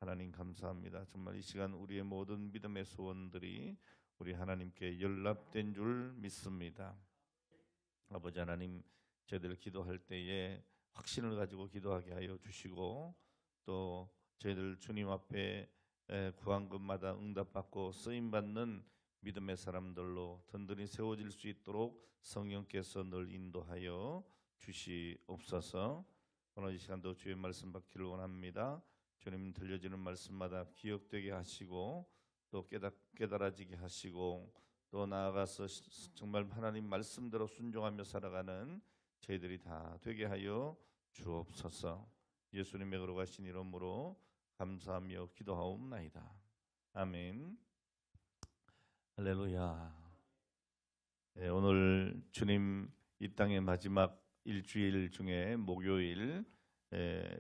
하나님 감사합니다. 정말 이 시간 우리의 모든 믿음의 소원들이 우리 하나님께 연락된 줄 믿습니다. 아버지 하나님, 저희들 기도할 때에 확신을 가지고 기도하게 하여 주시고, 또 저희들 주님 앞에 구한 것마다 응답받고 쓰임받는 믿음의 사람들로 든든히 세워질 수 있도록 성령께서 늘 인도하여 주시옵소서. 오늘 이 시간도 주의 말씀 받기를 원합니다. 주님 들려지는 말씀마다 기억되게 하시고, 또 깨달아지게 하시고, 또 나아가서 정말 하나님 말씀대로 순종하며 살아가는 저희들이 다 되게 하여 주옵소서. 예수님의 거룩하신 이름으로 감사하며 기도하옵나이다. 아멘. 할렐루야. 네, 오늘 주님 이 땅의 마지막 일주일 중에 목요일의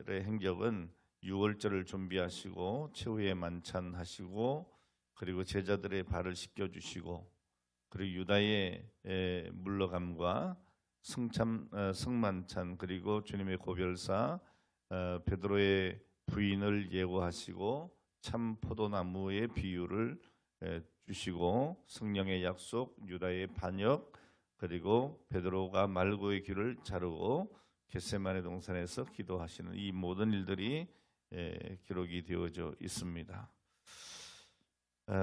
행적은 유월절을 준비하시고 최후의 만찬하시고, 그리고 제자들의 발을 씻겨주시고, 그리고 유다의 물러감과 성만찬, 그리고 주님의 고별사 베드로의 부인을 예고하시고 참 포도나무의 비유를 주시고, 성령의 약속, 유다의 반역, 그리고 베드로가 말고의 귀를 자르고 겟세마네 동산에서 기도하시는 이 모든 일들이 기록이 되어져 있습니다.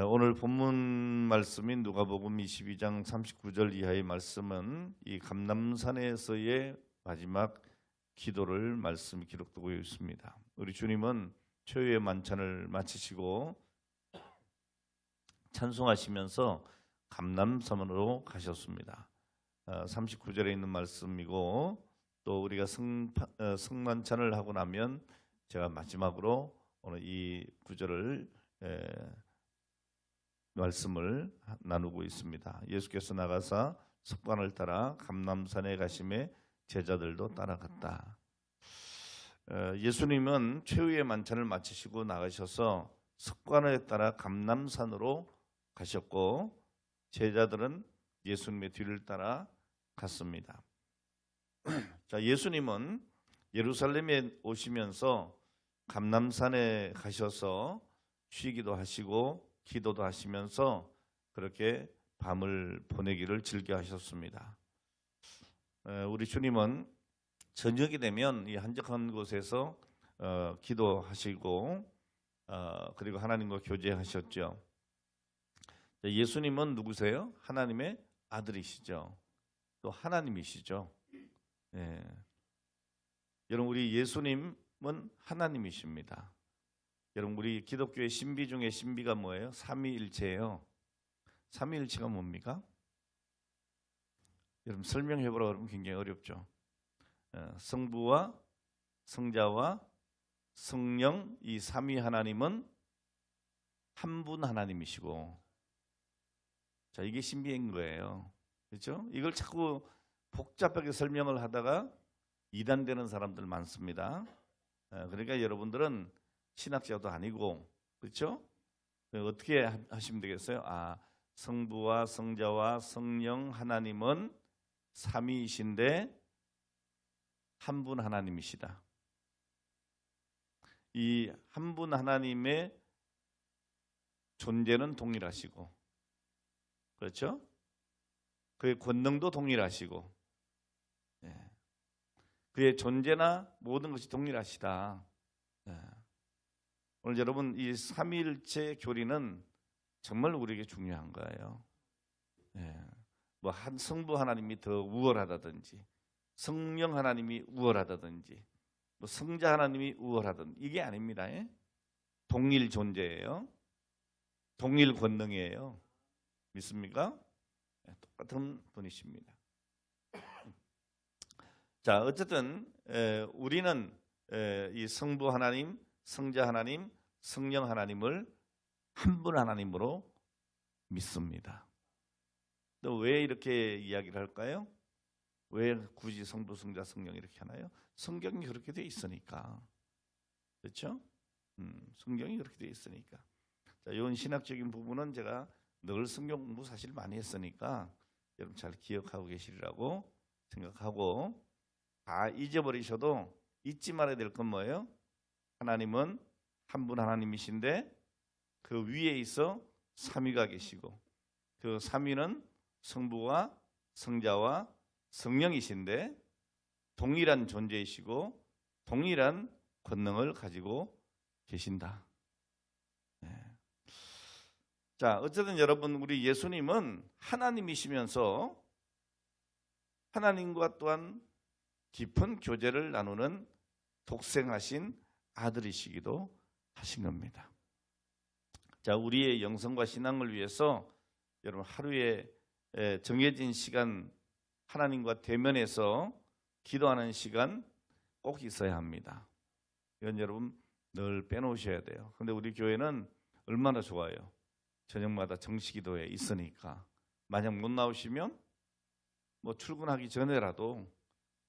오늘 본문 말씀인 누가복음 22장 39절 이하의 말씀은 이 감람산에서의 마지막 기도를 말씀이 기록되고 있습니다. 우리 주님은 최후의 만찬을 마치시고 찬송하시면서 감람산으로 가셨습니다. 39절에 있는 말씀이고, 또 우리가 성만찬을 하고 나면 제가 마지막으로 오늘 이 구절을 말씀을 나누고 있습니다. 예수께서 나가사 석관을 따라 감람산에 가심에 제자들도 따라갔다. 예수님은 최후의 만찬을 마치시고 나가셔서 석관을 따라 감람산으로 가셨고, 제자들은 예수님의 뒤를 따라 갔습니다. 자, 예수님은 예루살렘에 오시면서 감람산에 가셔서 쉬기도 하시고 기도도 하시면서 그렇게 밤을 보내기를 즐겨 하셨습니다. 우리 주님은 저녁이 되면 이 한적한 곳에서 기도하시고 그리고 하나님과 교제하셨죠. 예수님은 누구세요? 하나님의 아들이시죠. 또 하나님이시죠. 예. 여러분, 우리 예수님은 하나님이십니다. 여러분, 우리 기독교의 신비 중에 신비가 뭐예요? 삼위일체예요. 삼위일체가 뭡니까? 여러분, 설명해보라 그러면 굉장히 어렵죠. 성부와 성자와 성령, 이 삼위 하나님은 한 분 하나님이시고, 자, 이게 신비인 거예요. 그렇죠? 이걸 자꾸 복잡하게 설명을 하다가 이단되는 사람들 많습니다. 그러니까 여러분들은 신학자도 아니고, 그렇죠? 어떻게 하시면 되겠어요? 성부와 성자와 성령 하나님은 삼위이신데 한 분 하나님이시다. 이 한 분 하나님의 존재는 동일하시고, 그렇죠? 그의 권능도 동일하시고, 그의 존재나 모든 것이 동일하시다. 오늘 여러분, 이 삼위일체 교리는 정말 우리에게 중요한 거예요. 뭐 한 성부 하나님이 더 우월하다든지, 성령 하나님이 우월하다든지, 뭐 성자 하나님이 우월하다든지, 이게 아닙니다. 동일 존재예요. 동일 권능이에요. 믿습니까? 똑같은 분이십니다. 자, 어쨌든 우리는 이 성부 하나님, 성자 하나님, 성령 하나님을 한 분 하나님으로 믿습니다. 또 왜 이렇게 이야기를 할까요? 왜 굳이 성부, 성자, 성령 이렇게 하나요? 성경이 그렇게 돼 있으니까. 그렇죠? 성경이 그렇게 돼 있으니까. 자, 이런 신학적인 부분은 제가 늘 성경 공부 사실 많이 했으니까 여러분 잘 기억하고 계시리라고 생각하고, 다 잊어버리셔도 잊지 말아야 될 건 뭐예요? 하나님은 한 분 하나님이신데 그 위에 있어 삼위가 계시고 그 삼위는 성부와 성자와 성령이신데 동일한 존재이시고 동일한 권능을 가지고 계신다. 자, 어쨌든 여러분 우리 예수님은 하나님이시면서 하나님과 또한 깊은 교제를 나누는 독생하신 아들이시기도 하신 겁니다. 자, 우리의 영성과 신앙을 위해서 여러분 하루에 정해진 시간 하나님과 대면해서 기도하는 시간 꼭 있어야 합니다. 이건 여러분 늘 빼놓으셔야 돼요. 근데 우리 교회는 얼마나 좋아요. 저녁마다 정시기도회 있으니까 만약 못 나오시면 뭐 출근하기 전에라도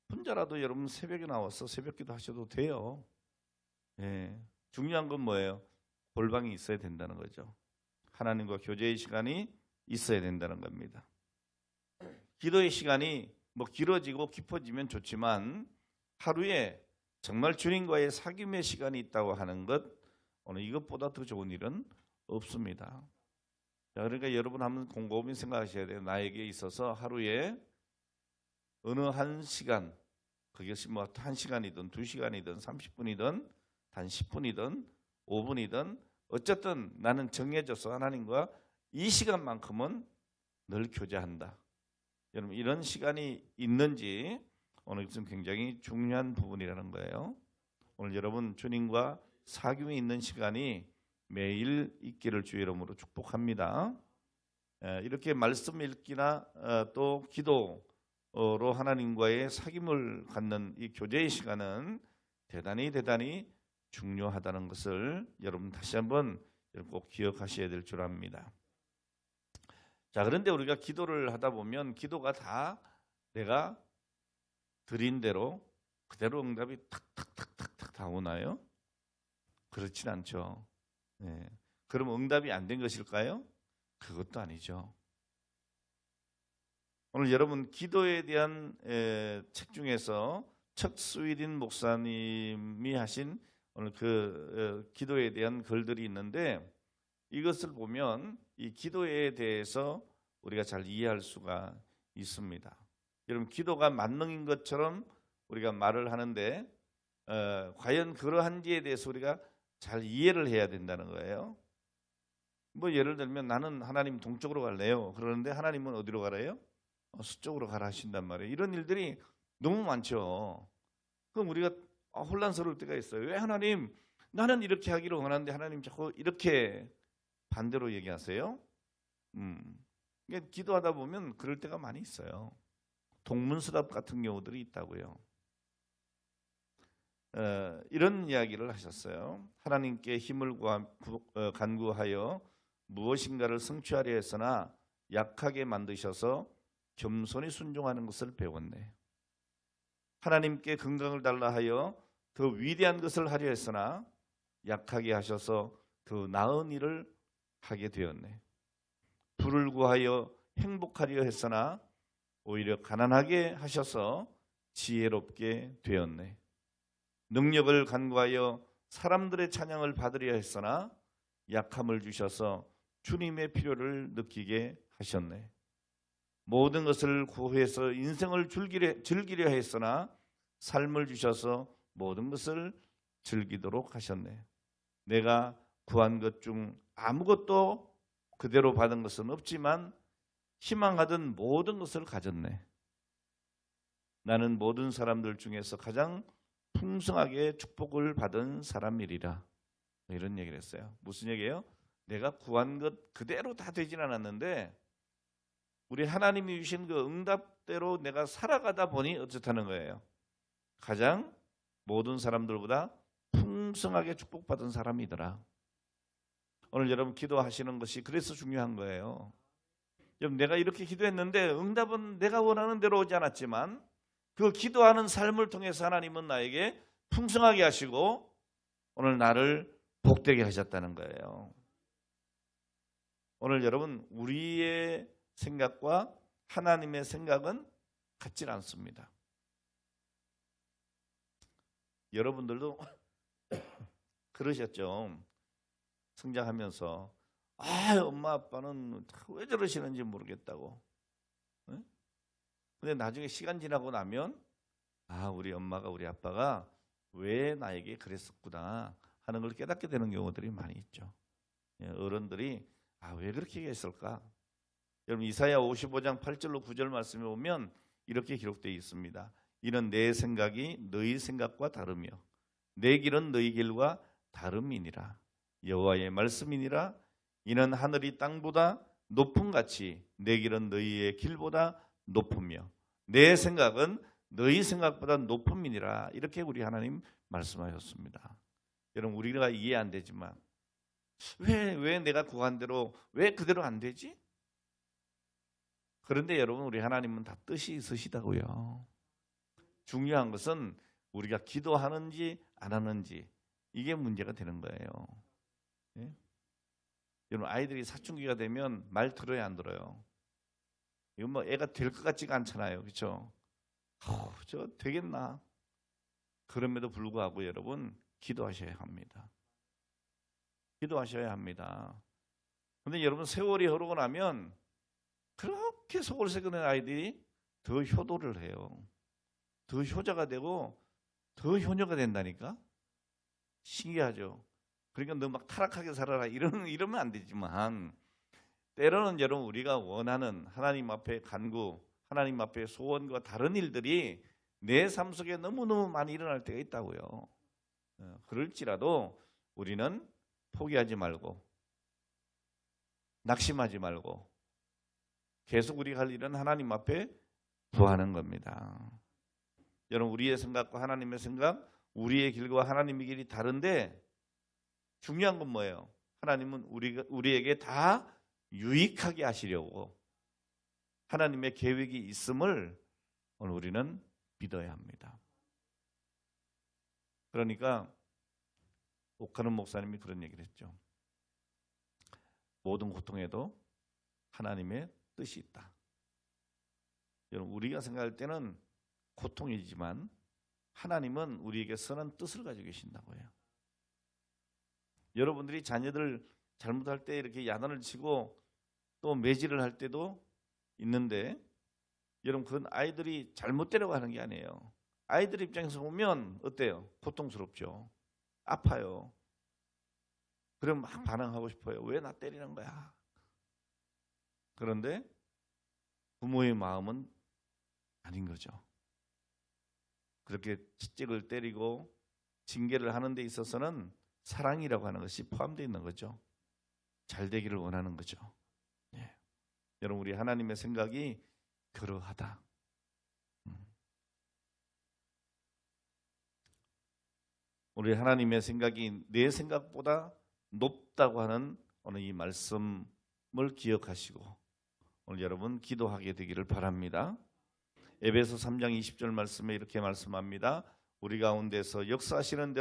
혼자라도 여러분 새벽에 나와서 새벽기도 하셔도 돼요. 예. 중요한 건 뭐예요? 골방이 있어야 된다는 거죠. 하나님과 교제의 시간이 있어야 된다는 겁니다. 기도의 시간이 뭐 길어지고 깊어지면 좋지만 하루에 정말 주님과의 사귐의 시간이 있다고 하는 것 오늘 이것보다 더 좋은 일은 없습니다. 자, 그러니까 여러분 한번 곰곰이 생각하셔야 돼요. 나에게 있어서 하루에 어느 한 시간, 그것이 뭐 1시간이든 2시간이든 30분이든 단 10분이든 5분이든 어쨌든 나는 정해져서 하나님과 이 시간만큼은 늘 교제한다. 여러분 이런 시간이 있는지 오늘 좀 굉장히 중요한 부분이라는 거예요. 오늘 여러분 주님과 사귐이 있는 시간이 매일 있기를 주의 이름으로 축복합니다. 이렇게 말씀 읽기나 또 기도로 하나님과의 사귐을 갖는 이 교제의 시간은 대단히 중요하다는 것을 여러분 다시 한번 꼭 기억하셔야 될 줄 압니다. 자, 그런데 우리가 기도를 하다 보면 기도가 다 내가 드린 대로 그대로 응답이 탁탁탁탁탁 다 오나요? 그렇진 않죠. 네. 그럼 응답이 안 된 것일까요? 그것도 아니죠. 오늘 여러분 기도에 대한 책 중에서 척스위딘 목사님이 하신 오늘 그 기도에 대한 글들이 있는데 이것을 보면 이 기도에 대해서 우리가 잘 이해할 수가 있습니다. 여러분 기도가 만능인 것처럼 우리가 말을 하는데 과연 그러한지에 대해서 우리가 잘 이해를 해야 된다는 거예요. 뭐 예를 들면 나는 하나님 동쪽으로 갈래요. 그러는데 하나님은 어디로 가래요? 서쪽으로 가라 하신단 말이에요. 이런 일들이 너무 많죠. 그럼 우리가 혼란스러울 때가 있어요. 왜 하나님 나는 이렇게 하기를 원하는데 하나님 자꾸 이렇게 반대로 얘기하세요? 그러니까 기도하다 보면 그럴 때가 많이 있어요. 동문서답 같은 경우들이 있다고요. 이런 이야기를 하셨어요. 하나님께 힘을 간구하여 무엇인가를 성취하려 했으나 약하게 만드셔서 겸손히 순종하는 것을 배웠네. 하나님께 건강을 달라 하여 더 위대한 것을 하려 했으나 약하게 하셔서 더 나은 일을 하게 되었네. 부를 구하여 행복하려 했으나 오히려 가난하게 하셔서 지혜롭게 되었네. 능력을 간구하여 사람들의 찬양을 받으려 했으나 약함을 주셔서 주님의 필요를 느끼게 하셨네. 모든 것을 구해서 인생을 즐기려 했으나 삶을 주셔서 모든 것을 즐기도록 하셨네. 내가 구한 것 중 아무것도 그대로 받은 것은 없지만 희망하던 모든 것을 가졌네. 나는 모든 사람들 중에서 가장 풍성하게 축복을 받은 사람이리라. 이런 얘기를 했어요. 무슨 얘기예요? 내가 구한 것 그대로 다 되진 않았는데 우리 하나님이 주신 그 응답대로 내가 살아가다 보니 어쨌다는 거예요. 가장 모든 사람들보다 풍성하게 축복받은 사람이더라. 오늘 여러분 기도하시는 것이 그래서 중요한 거예요. 여러분 내가 이렇게 기도했는데 응답은 내가 원하는 대로 오지 않았지만 그 기도하는 삶을 통해서 하나님은 나에게 풍성하게 하시고 오늘 나를 복되게 하셨다는 거예요. 오늘 여러분 우리의 생각과 하나님의 생각은 같지 않습니다. 여러분들도 그러셨죠. 성장하면서 엄마 아빠는 왜 저러시는지 모르겠다고. 응? 근데 나중에 시간 지나고 나면 우리 엄마가 우리 아빠가 왜 나에게 그랬었구나 하는 걸 깨닫게 되는 경우들이 많이 있죠. 어른들이 왜 그렇게 했을까? 여러분 이사야 55장 8절로 9절 말씀에 보면 이렇게 기록되어 있습니다. 이는 내 생각이 너희 생각과 다르며 내 길은 너희 길과 다름이니라. 여호와의 말씀이니라. 이는 하늘이 땅보다 높음 같이 내 길은 너희의 길보다 높으며 내 생각은 너희 생각보다 높음이니라. 이렇게 우리 하나님 말씀하셨습니다. 여러분 우리가 이해 안 되지만 왜 내가 구한 대로 왜 그대로 안 되지? 그런데 여러분 우리 하나님은 다 뜻이 있으시다고요. 중요한 것은 우리가 기도하는지 안 하는지 이게 문제가 되는 거예요. 예? 여러분 아이들이 사춘기가 되면 말 들어야 안 들어요? 이건 뭐 애가 될 것 같지가 않잖아요. 그렇죠? 저 되겠나? 그럼에도 불구하고 여러분 기도하셔야 합니다. 기도하셔야 합니다. 그런데 여러분 세월이 흐르고 나면 그렇게 속을 썩이는 아이들이 더 효도를 해요. 더 효자가 되고 더 효녀가 된다니까? 신기하죠? 그러니까 너 막 타락하게 살아라 이러면 안 되지만 때로는 여러분 우리가 원하는 하나님 앞에 간구, 하나님 앞에 소원과 다른 일들이 내 삶 속에 너무너무 많이 일어날 때가 있다고요. 그럴지라도 우리는 포기하지 말고 낙심하지 말고 계속 우리가 할 일은 하나님 앞에 구하는 겁니다. 여러분 우리의 생각과 하나님의 생각, 우리의 길과 하나님의 길이 다른데 중요한 건 뭐예요? 하나님은 우리에게 다 유익하게 하시려고 하나님의 계획이 있음을 오늘 우리는 믿어야 합니다. 그러니까 옥하는 목사님이 그런 얘기를 했죠. 모든 고통에도 하나님의 뜻이 있다. 여러분 우리가 생각할 때는 고통이지만 하나님은 우리에게 선한 뜻을 가지고 계신다고 해요. 여러분들이 자녀들 잘못할 때 이렇게 야단을 치고 또 매질을 할 때도 있는데 여러분 그건 아이들이 잘못되려고 하는 게 아니에요. 아이들 입장에서 보면 어때요? 고통스럽죠. 아파요. 그럼 막 반항하고 싶어요. 왜 나 때리는 거야? 그런데 부모의 마음은 아닌 거죠. 그렇게 채찍을 때리고 징계를 하는 데 있어서는 사랑이라고 하는 것이 포함되어 있는 거죠. 잘 되기를 원하는 거죠. 예. 여러분 우리 하나님의 생각이 그러하다. 우리 하나님의 생각이 내 생각보다 높다고 하는 오늘 이 말씀을 기억하시고 오늘 여러분 기도하게 되기를 바랍니다. 에베소 3장 20절 말씀에 이렇게 말씀합니다. 우리 가운데서 역사하시는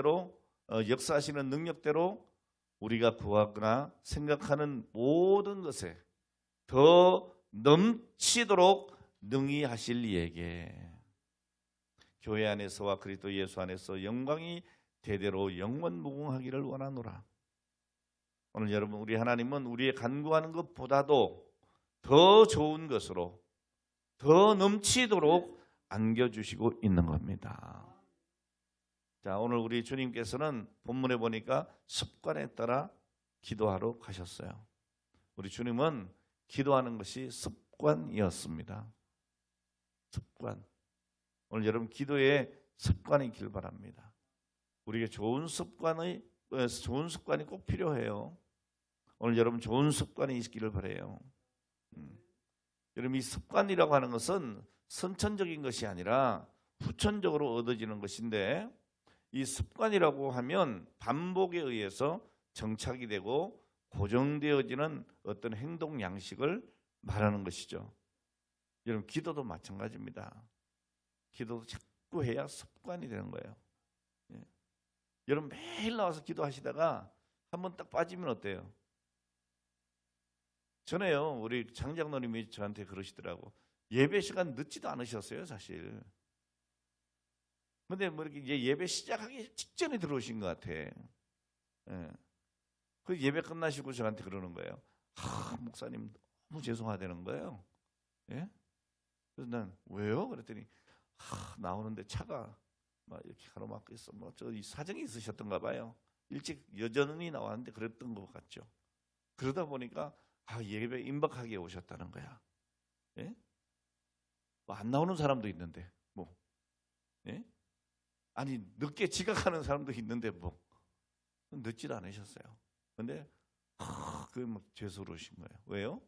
능력대로 우리가 구하거나 생각하는 모든 것에 더 넘치도록 능히 하실 이에게 교회 안에서와 그리스도 예수 안에서 영광이 대대로 영원무궁하기를 원하노라. 오늘 여러분 우리 하나님은 우리의 간구하는 것보다도 더 좋은 것으로 더 넘치도록 안겨주시고 있는 겁니다. 자, 오늘 우리 주님께서는 본문에 보니까 습관에 따라 기도하러 가셨어요. 우리 주님은 기도하는 것이 습관이었습니다. 습관. 오늘 여러분 기도에 습관이 있길 바랍니다. 우리에게 좋은 습관이 꼭 필요해요. 오늘 여러분 좋은 습관이 있기를 바라요. 여러분 이 습관이라고 하는 것은 선천적인 것이 아니라 후천적으로 얻어지는 것인데 이 습관이라고 하면 반복에 의해서 정착이 되고 고정되어지는 어떤 행동 양식을 말하는 것이죠. 여러분 기도도 마찬가지입니다. 기도도 자꾸 해야 습관이 되는 거예요. 예. 여러분 매일 나와서 기도하시다가 한번 딱 빠지면 어때요? 전에요 우리 장장로님이 저한테 그러시더라고. 예배 시간 늦지도 않으셨어요 사실. 근데 뭐 이렇게 이제 예배 시작하기 직전에 들어오신 것 같아. 예. 그 예배 끝나시고 저한테 그러는 거예요. 목사님 너무 죄송하다는 거예요. 예? 그래서 난 왜요? 그랬더니 나오는데 차가 막 이렇게 가로막고 있어. 뭐 저 사정이 있으셨던가 봐요. 일찍 여전히 나왔는데 그랬던 것 같죠. 그러다 보니까 예배 임박하게 오셨다는 거야. 예? 뭐 안 나오는 사람도 있는데 뭐, 예? 아니 늦게 지각하는 사람도 있는데 뭐 늦지도 않으셨어요. 근데 그게 막 죄스러우신 거예요. 왜요?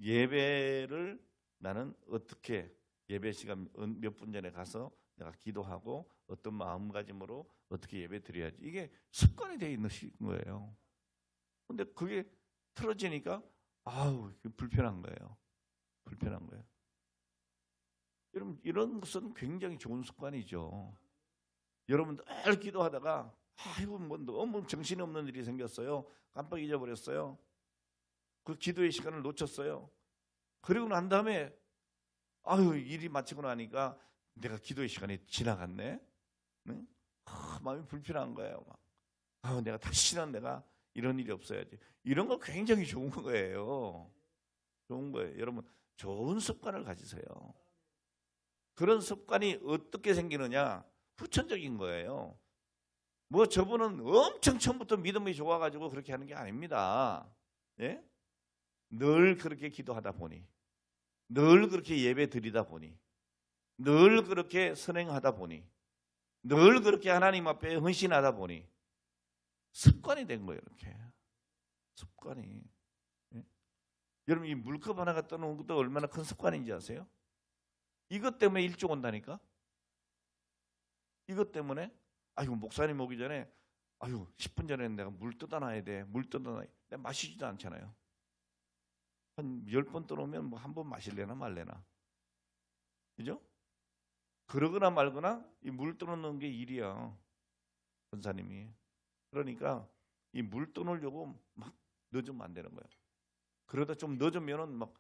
예배를 나는 어떻게 예배 시간 몇 분 전에 가서 내가 기도하고 어떤 마음가짐으로 어떻게 예배 드려야지, 이게 습관이 되어 있는 거예요. 근데 그게 틀어지니까 불편한 거예요. 불편한 거예요. 여러분, 이런 것은 굉장히 좋은 습관이죠. 여러분 늘 기도하다가 뭐 너무 정신이 없는 일이 생겼어요. 깜빡 잊어버렸어요. 그 기도의 시간을 놓쳤어요. 그리고 난 다음에 일이 마치고 나니까 내가 기도의 시간이 지나갔네. 네? 마음이 불편한 거예요. 내가 다시는 내가 이런 일이 없어야지. 이런 거 굉장히 좋은 거예요. 좋은 거예요. 여러분, 좋은 습관을 가지세요. 그런 습관이 어떻게 생기느냐? 후천적인 거예요. 뭐 저분은 엄청 처음부터 믿음이 좋아가지고 그렇게 하는 게 아닙니다. 예? 늘 그렇게 기도하다 보니, 늘 그렇게 예배 드리다 보니, 늘 그렇게 선행하다 보니, 늘 그렇게 하나님 앞에 헌신하다 보니 습관이 된 거예요. 이렇게 습관이. 예? 여러분, 이 물컵 하나 갖다 놓은 것도 얼마나 큰 습관인지 아세요? 이것 때문에 일찍 온다니까. 이것 때문에 목사님 오기 전에 10분 전에 내가 물 뜯어놔야 돼. 물 뜯어놔야 돼. 내가 마시지도 않잖아요. 한 10번 떠놓으면 뭐 한 번 마실래나 말래나. 그죠? 그러거나 말거나 이 물 떠놓는 게 일이야. 권사님이. 그러니까 이 물 떠놓으려고 막 늦으면 안 되는 거예요. 그러다 좀 늦으면은 막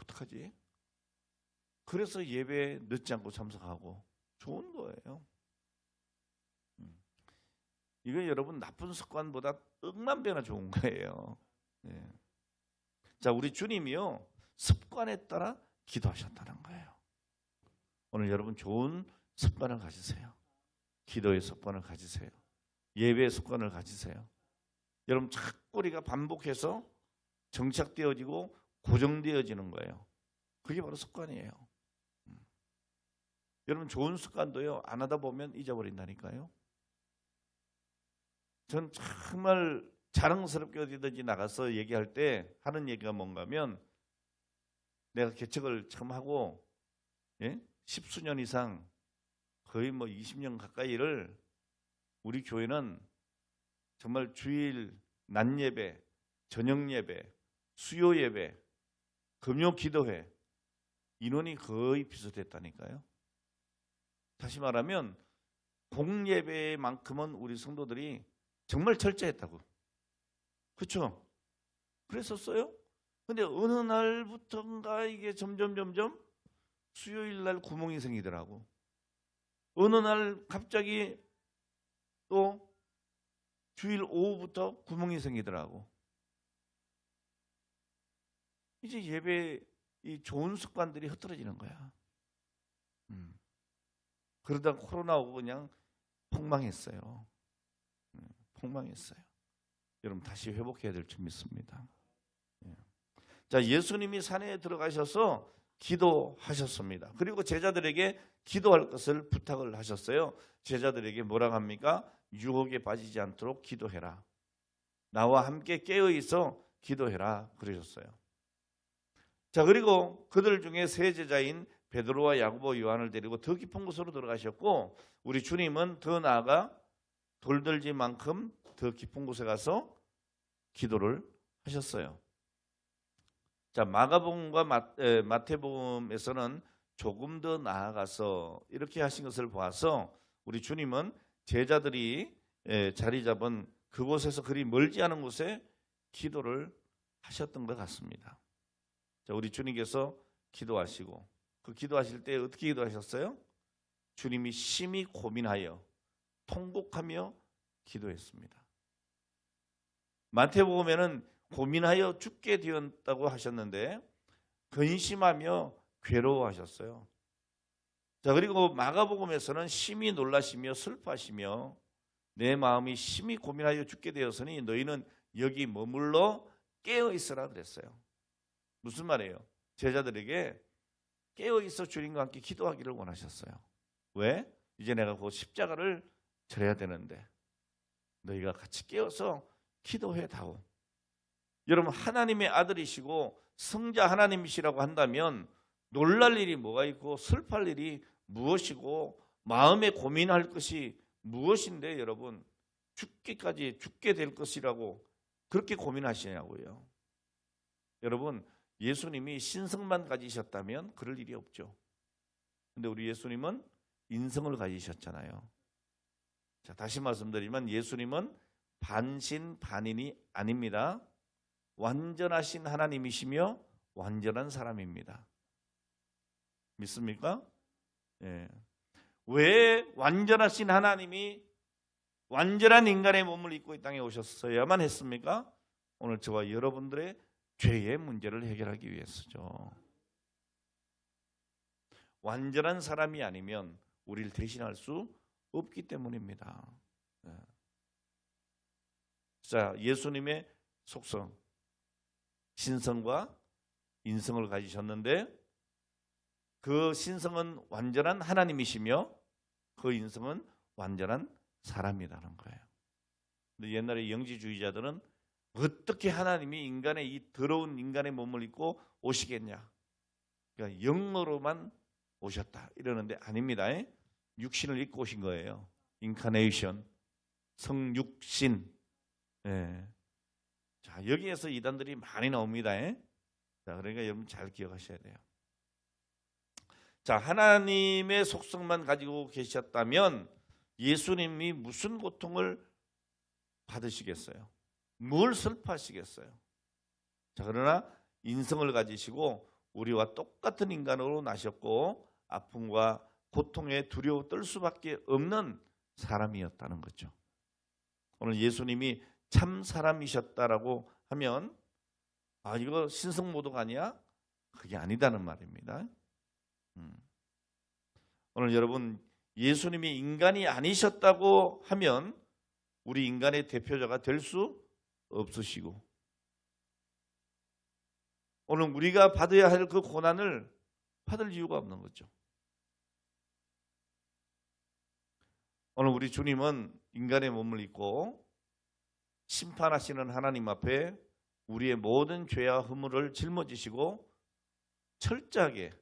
어떡하지? 그래서 예배에 늦지 않고 참석하고 좋은 거예요. 이거 여러분 나쁜 습관보다 억만 배나 좋은 거예요. 네. 자, 우리 주님이요 습관에 따라 기도하셨다는 거예요. 오늘 여러분 좋은 습관을 가지세요. 기도의 습관을 가지세요. 예배의 습관을 가지세요. 여러분 자꾸 우리가 반복해서 정착되어지고 고정되어지는 거예요. 그게 바로 습관이에요. 여러분 좋은 습관도요 안 하다 보면 잊어버린다니까요. 전 정말 자랑스럽게 어디든지 나가서 얘기할 때 하는 얘기가 뭔가 하면, 내가 개척을 처음 하고 10수년 이상 거의 뭐 20년 가까이를 우리 교회는 정말 주일 낮 예배, 저녁 예배, 수요 예배, 금요 기도회 인원이 거의 비슷했다니까요. 다시 말하면 공예배만큼은 우리 성도들이 정말 철저했다고. 그렇죠? 그랬었어요. 근데 어느 날부터인가 이게 점점 수요일 날 구멍이 생기더라고. 어느 날 갑자기 또 주일 오후부터 구멍이 생기더라고. 이제 예배 이 좋은 습관들이 흐트러지는 거야. 그러다 코로나 오고 그냥 폭망했어요. 폭망했어요. 여러분 다시 회복해야 될 줄 믿습니다. 자, 예수님이 산에 들어가셔서 기도하셨습니다. 그리고 제자들에게 기도할 것을 부탁을 하셨어요. 제자들에게 뭐라고 합니까? 유혹에 빠지지 않도록 기도해라. 나와 함께 깨어 있어 기도해라 그러셨어요. 자, 그리고 그들 중에 세 제자인 베드로와 야고보, 요한을 데리고 더 깊은 곳으로 들어가셨고, 우리 주님은 더 나아가 돌들지만큼 더 깊은 곳에 가서 기도를 하셨어요. 자, 마가복음과 마태복음에서는 조금 더 나아가서 이렇게 하신 것을 보아서 우리 주님은 제자들이 자리 잡은 그곳에서 그리 멀지 않은 곳에 기도를 하셨던 것 같습니다. 자, 우리 주님께서 기도하시고, 그 기도하실 때 어떻게 기도하셨어요? 주님이 심히 고민하여 통곡하며 기도했습니다. 마태복음에는 고민하여 죽게 되었다고 하셨는데 근심하며 괴로워하셨어요. 자, 그리고 마가복음에서는 심히 놀라시며 슬퍼하시며 내 마음이 심히 고민하여 죽게 되었으니 너희는 여기 머물러 깨어 있으라 그랬어요. 무슨 말이에요? 제자들에게 깨어 있어 주님과 함께 기도하기를 원하셨어요. 왜? 이제 내가 곧 십자가를 져야 되는데 너희가 같이 깨어서 기도해 다오. 여러분, 하나님의 아들이시고 성자 하나님이시라고 한다면 놀랄 일이 뭐가 있고 슬퍼할 일이 무엇이고 마음에 고민할 것이 무엇인데 여러분, 죽기까지 죽게 될 것이라고 그렇게 고민하시냐고요. 여러분, 예수님이 신성만 가지셨다면 그럴 일이 없죠. 근데 우리 예수님은 인성을 가지셨잖아요. 자, 다시 말씀드리면 예수님은 반신반인이 아닙니다. 완전하신 하나님이시며 완전한 사람입니다. 믿습니까? 예. 왜 완전하신 하나님이 완전한 인간의 몸을 입고 이 땅에 오셨어야만 했습니까? 오늘 저와 여러분들의 죄의 문제를 해결하기 위해서죠. 완전한 사람이 아니면 우리를 대신할 수 없기 때문입니다. 자, 예수님의 속성, 신성과 인성을 가지셨는데 그 신성은 완전한 하나님이시며 그 인성은 완전한 사람이라는 거예요. 근데 옛날에 영지주의자들은 어떻게 하나님이 인간의 이 더러운 인간의 몸을 입고 오시겠냐? 그러니까 영으로만 오셨다 이러는데 아닙니다. 육신을 입고 오신 거예요. 인카네이션, 성육신. 네. 자, 여기에서 이단들이 많이 나옵니다. 자, 그러니까 여러분 잘 기억하셔야 돼요. 자, 하나님의 속성만 가지고 계셨다면 예수님이 무슨 고통을 받으시겠어요? 뭘 슬퍼하시겠어요? 자, 그러나 인성을 가지시고 우리와 똑같은 인간으로 나셨고 아픔과 고통에 두려워 떨 수밖에 없는 사람이었다는 거죠. 오늘 예수님이 참 사람이셨다라고 하면 아, 이거 신성모독 아니야? 그게 아니다는 말입니다. 오늘 여러분, 예수님이 인간이 아니셨다고 하면 우리 인간의 대표자가 될 수 없으시고 오늘 우리가 받아야 할 그 고난을 받을 이유가 없는 거죠. 오늘 우리 주님은 인간의 몸을 입고 심판하시는 하나님 앞에 우리의 모든 죄와 허물을 짊어지시고 철저하게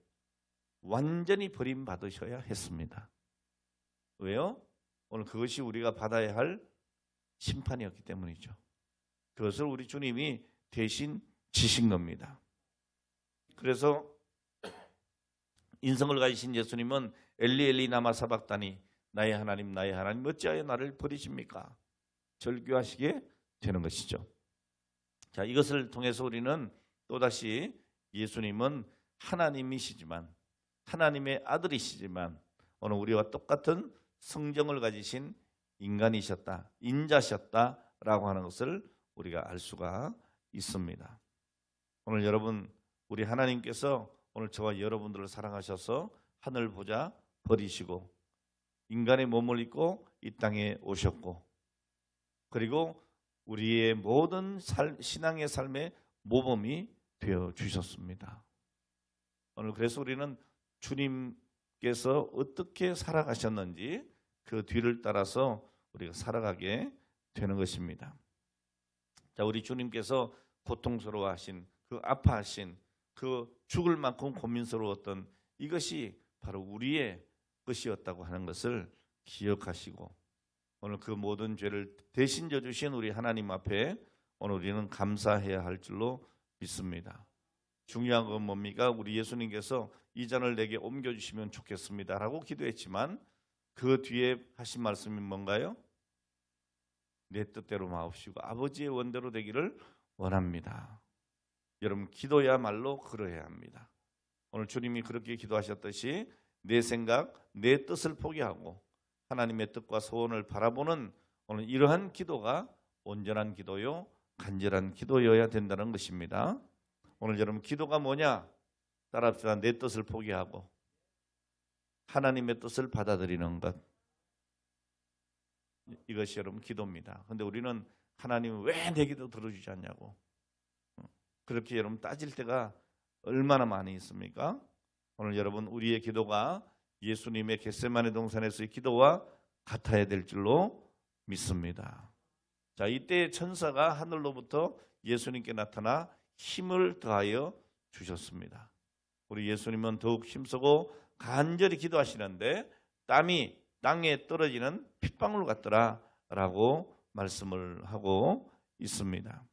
완전히 버림받으셔야 했습니다. 왜요? 오늘 그것이 우리가 받아야 할 심판이었기 때문이죠. 그것을 우리 주님이 대신 지신 겁니다. 그래서 인성을 가지신 예수님은 엘리 엘리 라마 사박다니 나의 하나님 어찌하여 나를 버리십니까? 절규하시게 되는 것이죠. 자, 이것을 통해서 우리는 또다시 예수님은 하나님이시지만 하나님의 아들이시지만 오늘 우리와 똑같은 성정을 가지신 인간이셨다, 인자셨다라고 하는 것을 우리가 알 수가 있습니다. 오늘 여러분, 우리 하나님께서 오늘 저와 여러분들을 사랑하셔서 하늘 보좌 버리시고 인간의 몸을 입고 이 땅에 오셨고 그리고 우리의 모든 신앙의 삶의 모범이 되어 주셨습니다. 오늘 그래서 우리는 주님께서 어떻게 살아가셨는지 그 뒤를 따라서 우리가 살아가게 되는 것입니다. 자, 우리 주님께서 고통스러워하신 그 아파하신 그 죽을 만큼 고민스러웠던 이것이 바로 우리의 것이었다고 하는 것을 기억하시고 오늘 그 모든 죄를 대신 져주신 우리 하나님 앞에 오늘 우리는 감사해야 할 줄로 믿습니다. 중요한 건 뭡니까? 우리 예수님께서 이 잔을 내게 옮겨주시면 좋겠습니다 라고 기도했지만 그 뒤에 하신 말씀이 뭔가요? 내 뜻대로 마옵시고 아버지의 원대로 되기를 원합니다. 여러분, 기도야말로 그러해야 합니다. 오늘 주님이 그렇게 기도하셨듯이 내 생각, 내 뜻을 포기하고 하나님의 뜻과 소원을 바라보는 오늘 이러한 기도가 온전한 기도요, 간절한 기도여야 된다는 것입니다. 오늘 여러분 기도가 뭐냐? 따라합시다. 내 뜻을 포기하고 하나님의 뜻을 받아들이는 것. 이것이 여러분 기도입니다. 그런데 우리는 하나님은 왜 내 기도 들어주지 않냐고 그렇게 여러분 따질 때가 얼마나 많이 있습니까? 오늘 여러분 우리의 기도가 예수님의 겟세마네 동산에서의 기도와 같아야 될 줄로 믿습니다. 자, 이때 천사가 하늘로부터 예수님께 나타나 힘을 더하여 주셨습니다. 우리 예수님은 더욱 힘쓰고 간절히 기도하시는데 땀이 땅에 떨어지는 핏방울 같더라 라고 말씀을 하고 있습니다.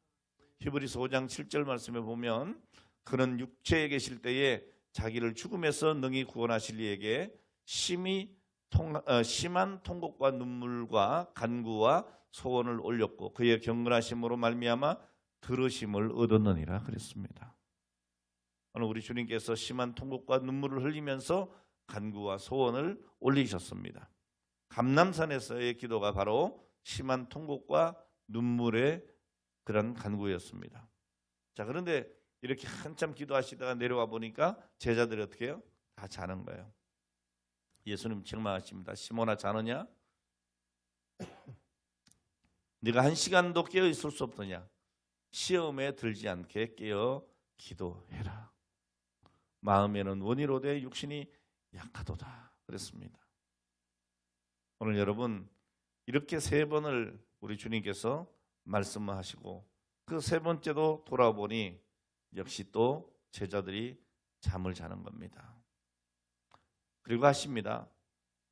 히브리서 5장 7절 말씀에 보면 그는 육체에 계실 때에 자기를 죽음에서 능히 구원하실 이에게 심한 통곡과 눈물과 간구와 소원을 올렸고 그의 경건하심으로 말미암아 들으심을 얻었느니라 그랬습니다. 오늘 우리 주님께서 심한 통곡과 눈물을 흘리면서 간구와 소원을 올리셨습니다. 감람산에서의 기도가 바로 심한 통곡과 눈물의 그런 간구였습니다. 자, 그런데 이렇게 한참 기도하시다가 내려와 보니까 제자들이 어떻게 해요? 다 자는 거예요. 예수님 책망하십니다. 시몬아, 자느냐? 네가 1시간도 깨어 있을 수 없더냐? 시험에 들지 않게 깨어 기도해라. 마음에는 원이로되 육신이 약하도다 그랬습니다. 오늘 여러분 이렇게 3번을 우리 주님께서 말씀하시고 그 3번째도 돌아보니 역시 또 제자들이 잠을 자는 겁니다. 그리고 하십니다.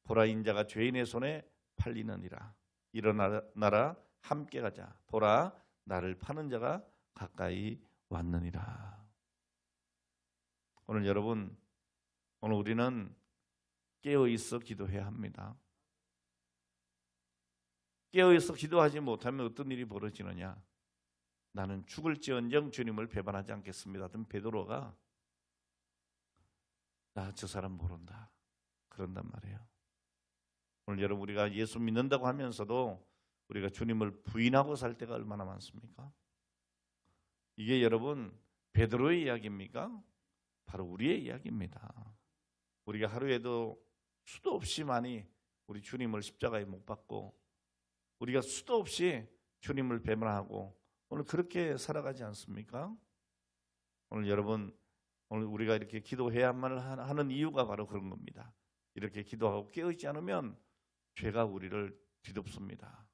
보라, 인자가 죄인의 손에 팔리느니라. 일어나라 함께 가자. 보라, 나를 파는 자가 가까이 왔느니라. 오늘 여러분, 오늘 우리는 깨어있어 기도해야 합니다. 깨어있어 기도하지 못하면 어떤 일이 벌어지느냐? 나는 죽을지언정 주님을 배반하지 않겠습니다. 하던 베드로가 나 저 사람 모른다 그런단 말이에요. 오늘 여러분 우리가 예수 믿는다고 하면서도 우리가 주님을 부인하고 살 때가 얼마나 많습니까? 이게 여러분 베드로의 이야기입니까? 바로 우리의 이야기입니다. 우리가 하루에도 수도 없이 많이 우리 주님을 십자가에 못 박고 우리가 수도 없이 주님을 배반하고 오늘 그렇게 살아가지 않습니까? 오늘 여러분 오늘 우리가 이렇게 기도해야만 하는 이유가 바로 그런 겁니다. 이렇게 기도하고 깨어있지 않으면 죄가 우리를 뒤덮습니다.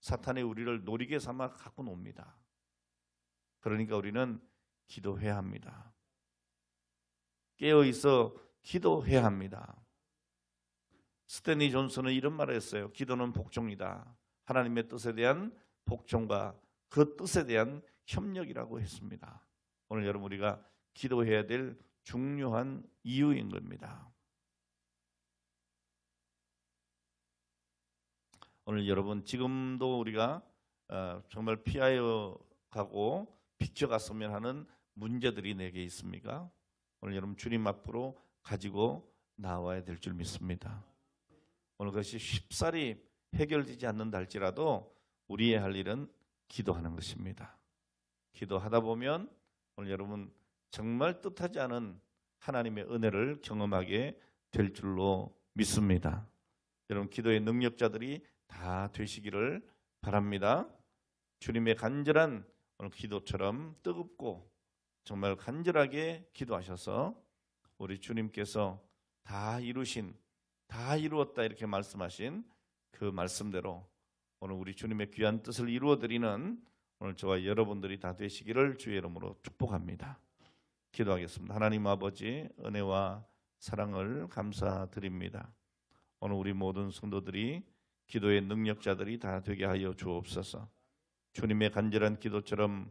사탄이 우리를 노리개 삼아 갖고 놉니다. 그러니까 우리는 기도해야 합니다. 깨어있어 기도해야 합니다. 스탠리 존슨은 이런 말을 했어요. 기도는 복종이다. 하나님의 뜻에 대한 복종과 그 뜻에 대한 협력이라고 했습니다. 오늘 여러분 우리가 기도해야 될 중요한 이유인 겁니다. 오늘 여러분 지금도 우리가 정말 피하여 가고 비켜갔으면 하는 문제들이 내게 있습니까? 오늘 여러분 주님 앞으로 가지고 나와야 될 줄 믿습니다. 오늘 그것이 쉽사리 해결되지 않는다 할지라도 우리의 할 일은 기도하는 것입니다. 기도하다 보면 오늘 여러분 정말 뜻하지 않은 하나님의 은혜를 경험하게 될 줄로 믿습니다. 여러분 기도의 능력자들이 다 되시기를 바랍니다. 주님의 간절한 오늘 기도처럼 뜨겁고 정말 간절하게 기도하셔서 우리 주님께서 다 이루신, 다 이루었다 이렇게 말씀하신 그 말씀대로 오늘 우리 주님의 귀한 뜻을 이루어드리는 오늘 저와 여러분들이 다 되시기를 주의 이름으로 축복합니다. 기도하겠습니다. 하나님 아버지 은혜와 사랑을 감사드립니다. 오늘 우리 모든 성도들이 기도의 능력자들이 다 되게 하여 주옵소서. 주님의 간절한 기도처럼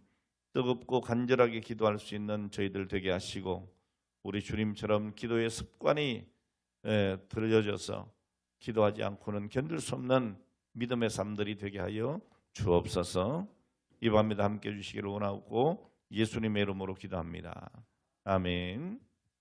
뜨겁고 간절하게 기도할 수 있는 저희들 되게 하시고 우리 주님처럼 기도의 습관이 들여져서 기도하지 않고는 견딜 수 없는 믿음의 삶들이 되게 하여 주옵소서. 이 밤에도 함께 해주시기를 원하고 예수님의 이름으로 기도합니다. 아멘.